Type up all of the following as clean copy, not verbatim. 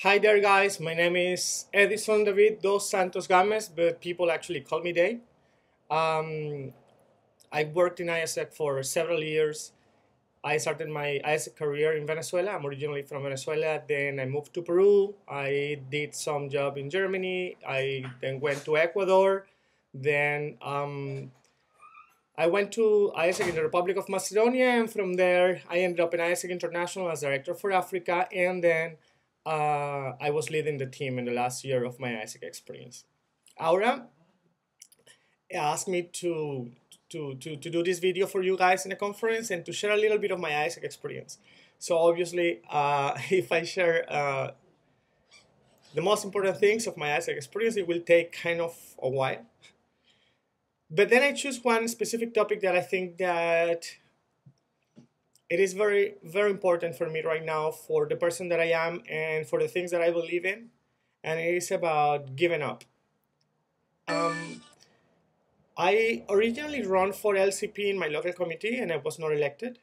Hi there, guys. My name is Edison David dos Santos Games, but people actually call me Day. Um, I worked in AIESEC for several years. I started my AIESEC career in Venezuela. I'm originally from Venezuela. Then I moved to Peru. I did some job in Germany. I then went to Ecuador. Then I went to AIESEC in the Republic of Macedonia, and from there I ended up in AIESEC International as director for Africa, and then I was leading the team in the last year of my AIESEC experience. Aura asked me to do this video for you guys in the conference and to share a little bit of my AIESEC experience. So obviously, if I share the most important things of my AIESEC experience, it will take kind of a while. But then I choose one specific topic that I think that it is very, very important for me right now for the person that I am and for the things that I believe in. And it is about giving up. I originally ran for LCP in my local committee and I was not elected.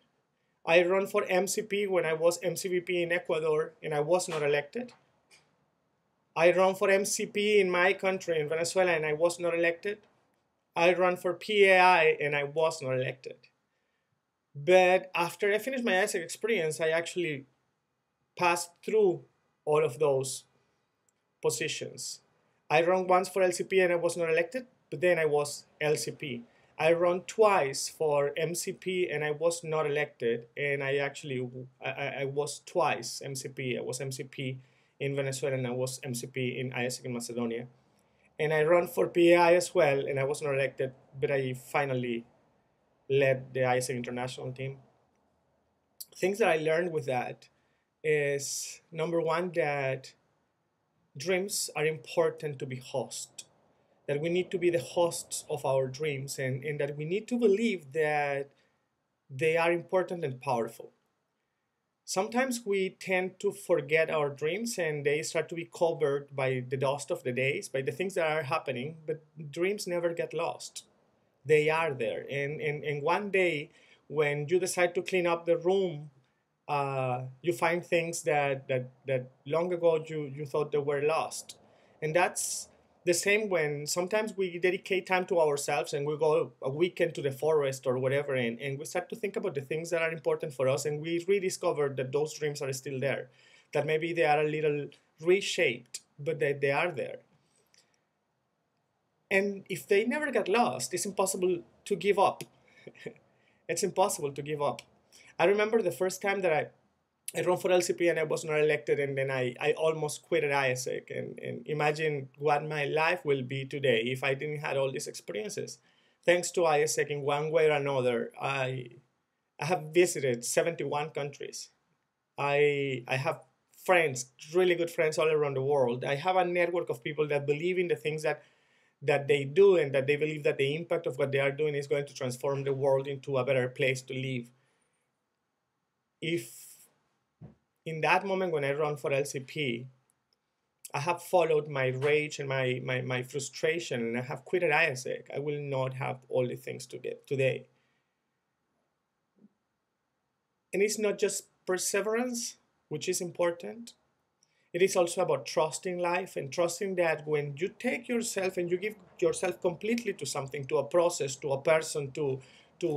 I ran for MCP when I was MCVP in Ecuador and I was not elected. I ran for MCP in my country in Venezuela and I was not elected. I ran for PAI and I was not elected. But after I finished my AIESEC experience, I actually passed through all of those positions. I ran once for LCP and I was not elected, but then I was LCP. I ran twice for MCP and I was not elected, and I was twice MCP. I was MCP in Venezuela and I was MCP in AIESEC in Macedonia. And I ran for PAI as well, and I was not elected, but I finally led the AIESEC international team. Things that I learned with that is, number one, that dreams are important to be host, that we need to be the hosts of our dreams, and that we need to believe that they are important and powerful. Sometimes we tend to forget our dreams and they start to be covered by the dust of the days, by the things that are happening, but dreams never get lost. They are there. And one day when you decide to clean up the room, you find things that long ago you thought they were lost. And that's the same when sometimes we dedicate time to ourselves and we go a weekend to the forest or whatever, and we start to think about the things that are important for us, and we rediscover that those dreams are still there, that maybe they are a little reshaped, but that they are there. And if they never get lost, it's impossible to give up. It's impossible to give up. I remember the first time that I ran for LCP and I was not elected, and then I almost quit at AIESEC. And imagine what my life will be today if I didn't have all these experiences. Thanks to AIESEC, in one way or another, I have visited 71 countries. I have friends, really good friends all around the world. I have a network of people that believe in the things that they do, and that they believe that the impact of what they are doing is going to transform the world into a better place to live. If in that moment when I run for LCP, I have followed my rage and my frustration, and I have quit at AIESEC, I will not have all the things to get today. And it's not just perseverance, which is important. It is also about trusting life and trusting that when you take yourself and you give yourself completely to something, to a process, to a person, to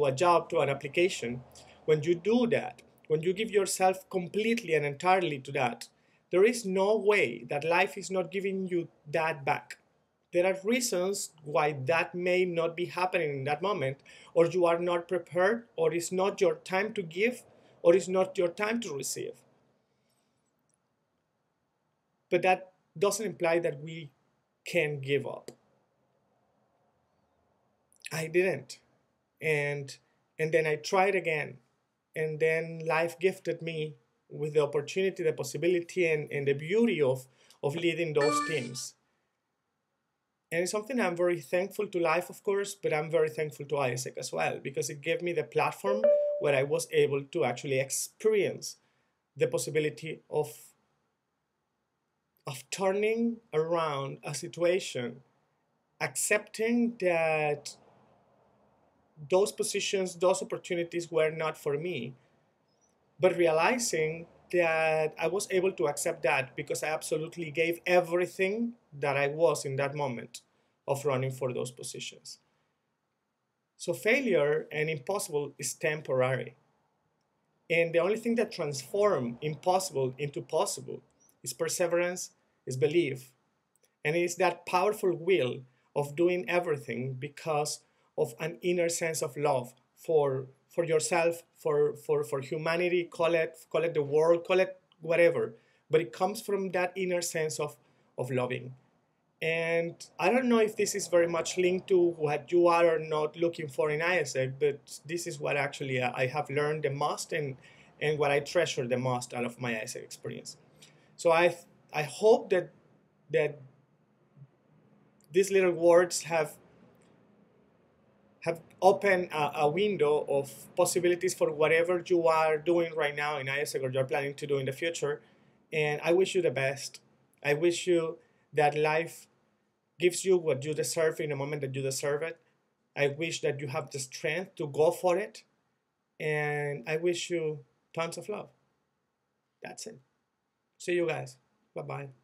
a job, to an application, when you do that, when you give yourself completely and entirely to that, there is no way that life is not giving you that back. There are reasons why that may not be happening in that moment, or you are not prepared, or it's not your time to give, or it's not your time to receive. But that doesn't imply that we can give up. I didn't. And then I tried again. And then life gifted me with the opportunity, the possibility, and the beauty of leading those teams. And it's something I'm very thankful to life, of course, but I'm very thankful to AIESEC as well, because it gave me the platform where I was able to actually experience the possibility of turning around a situation, accepting that those positions, those opportunities were not for me, but realizing that I was able to accept that because I absolutely gave everything that I was in that moment of running for those positions. So failure and impossible is temporary. And the only thing that transforms impossible into possible is perseverance, is belief, and it is that powerful will of doing everything because of an inner sense of love for yourself, for humanity, call it the world, call it whatever. But it comes from that inner sense of loving. And I don't know if this is very much linked to what you are or not looking for in AIESEC, but this is what actually I have learned the most and what I treasure the most out of my AIESEC experience. So I hope that these little words have opened a window of possibilities for whatever you are doing right now in AIESEC or you're planning to do in the future. And I wish you the best. I wish you that life gives you what you deserve in the moment that you deserve it. I wish that you have the strength to go for it. And I wish you tons of love. That's it. See you guys. Bye-bye.